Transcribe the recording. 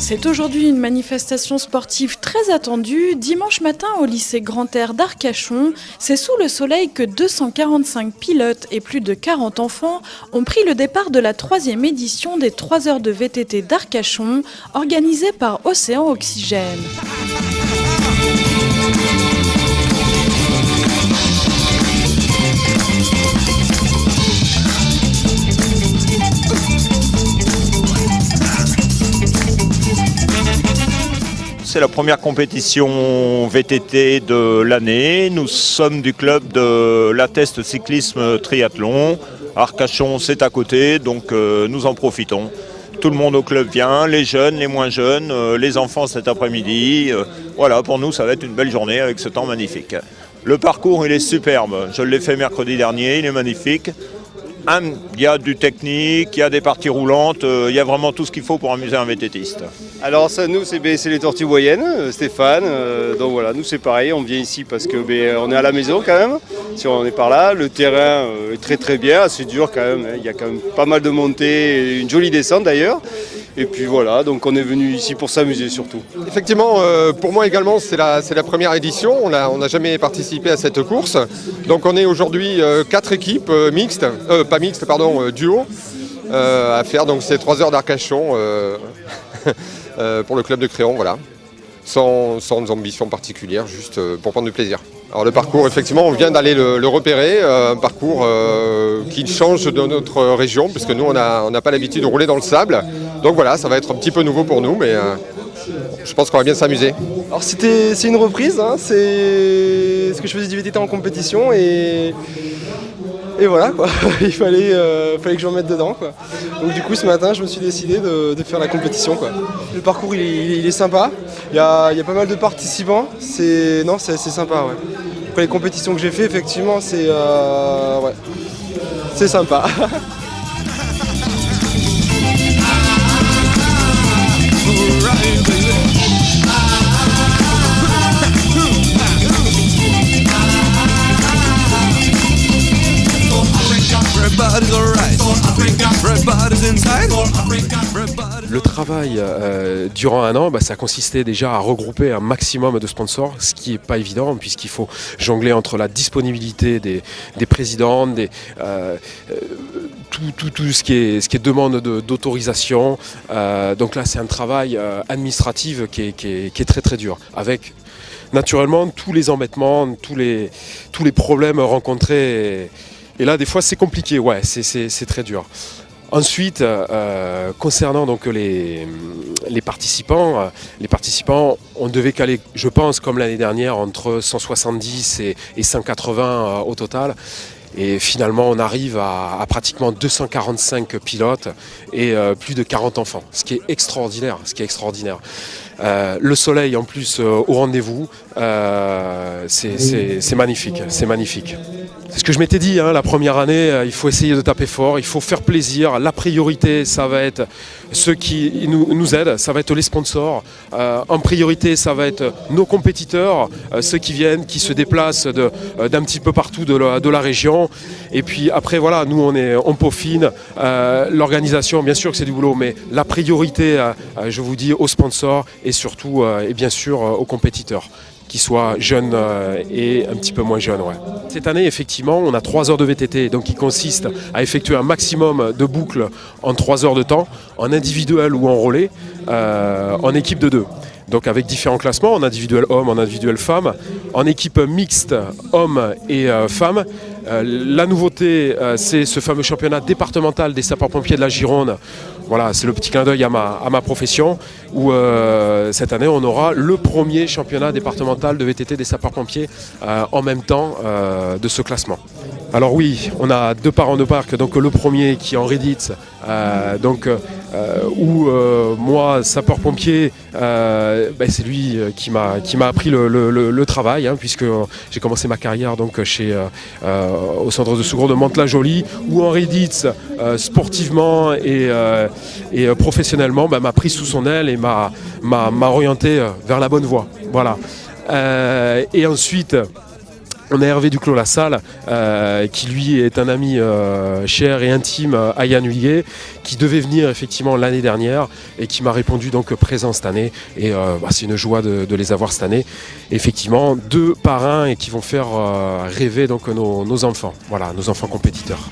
C'est aujourd'hui une manifestation sportive très attendue. Dimanche matin au lycée Grand Air d'Arcachon, c'est sous le soleil que 245 pilotes et plus de 40 enfants ont pris le départ de la 3e édition des 3 heures de VTT d'Arcachon, organisée par Océan Oxygène. C'est la première compétition VTT de l'année. Nous sommes du club de l'Atteste Cyclisme Triathlon. Arcachon, c'est à côté, donc nous en profitons. Tout le monde au club vient, les jeunes, les moins jeunes, les enfants cet après-midi. Voilà, pour nous, ça va être une belle journée avec ce temps magnifique. Le parcours, il est superbe. Je l'ai fait mercredi dernier, il est magnifique. Il y a du technique, il y a des parties roulantes, il y a vraiment tout ce qu'il faut pour amuser un VTTiste. Alors ça, nous, c'est les Tortues Boyennes, Stéphane. Donc voilà, nous c'est pareil, on vient ici parce que on est à la maison quand même, si on est par là. Le terrain est très très bien, assez dur quand même, il y a quand même pas mal de montées, une jolie descente d'ailleurs. Et puis voilà, donc on est venu ici pour s'amuser surtout. Effectivement, pour moi également, c'est la première édition. On n'a jamais participé à cette course. Donc on est aujourd'hui 4 équipes mixtes, duo, à faire donc ces 3 heures d'Arcachon pour le club de Créon, voilà. Sans ambition particulière, juste pour prendre du plaisir. Alors le parcours, effectivement, on vient d'aller le repérer, un parcours qui change de notre région, puisque nous, on n'a pas l'habitude de rouler dans le sable. Donc voilà, ça va être un petit peu nouveau pour nous, mais je pense qu'on va bien s'amuser. Alors c'est une reprise, hein, c'est ce que je faisais du VTT en compétition et voilà quoi, il fallait que je me mette dedans quoi. Donc du coup ce matin je me suis décidé de faire la compétition quoi. Le parcours il est sympa, il y a pas mal de participants, c'est sympa ouais. Après les compétitions que j'ai fait effectivement c'est sympa. Le travail durant un an, ça consistait déjà à regrouper un maximum de sponsors, ce qui n'est pas évident puisqu'il faut jongler entre la disponibilité des présidents, tout ce qui est demande d'autorisation. Donc là c'est un travail administratif qui est très très dur, avec naturellement tous les embêtements, tous les problèmes rencontrés. Et là, des fois, c'est compliqué, ouais, c'est très dur. Ensuite, concernant donc les participants, on devait caler, je pense, comme l'année dernière, entre 170 et 180 au total. Et finalement, on arrive à pratiquement 245 pilotes et plus de 40 enfants, ce qui est extraordinaire. Le soleil, en plus, au rendez-vous, c'est magnifique, c'est magnifique. C'est ce que je m'étais dit, la première année, il faut essayer de taper fort, il faut faire plaisir. La priorité, ça va être ceux qui nous aident, ça va être les sponsors. En priorité, ça va être nos compétiteurs, ceux qui viennent, qui se déplacent d'un petit peu partout de la région. Et puis après, voilà, nous, on peaufine. L'organisation, bien sûr que c'est du boulot, mais la priorité, je vous dis, aux sponsors et surtout, et bien sûr, aux compétiteurs, qui soient jeunes et un petit peu moins jeunes. Ouais. Cette année, effectivement, on a 3 heures de VTT, donc qui consiste à effectuer un maximum de boucles en 3 heures de temps, en individuel ou en relais, en équipe de 2. Donc avec différents classements, en individuel homme, en individuel femme, en équipe mixte hommes et femmes. La nouveauté, c'est ce fameux championnat départemental des sapeurs-pompiers de la Gironde. Voilà, c'est le petit clin d'œil à ma profession, où cette année, on aura le premier championnat départemental de VTT des sapeurs-pompiers en même temps de ce classement. Alors oui, on a 2 parents de parc, donc le premier qui est en Reddit, où moi, sapeur-pompier, c'est lui qui m'a appris le travail, puisque j'ai commencé ma carrière donc au centre de secours de Mantes-la-Jolie, où Henri Ditz, sportivement et professionnellement, m'a pris sous son aile et m'a orienté vers la bonne voie. Voilà. Et ensuite, On a Hervé Duclos-Lassalle, qui lui est un ami cher et intime à Yann Huiguet, qui devait venir effectivement l'année dernière et qui m'a répondu donc présent cette année. Et c'est une joie de les avoir cette année. Effectivement, 2 parrains et qui vont faire rêver donc nos enfants, voilà, nos enfants compétiteurs.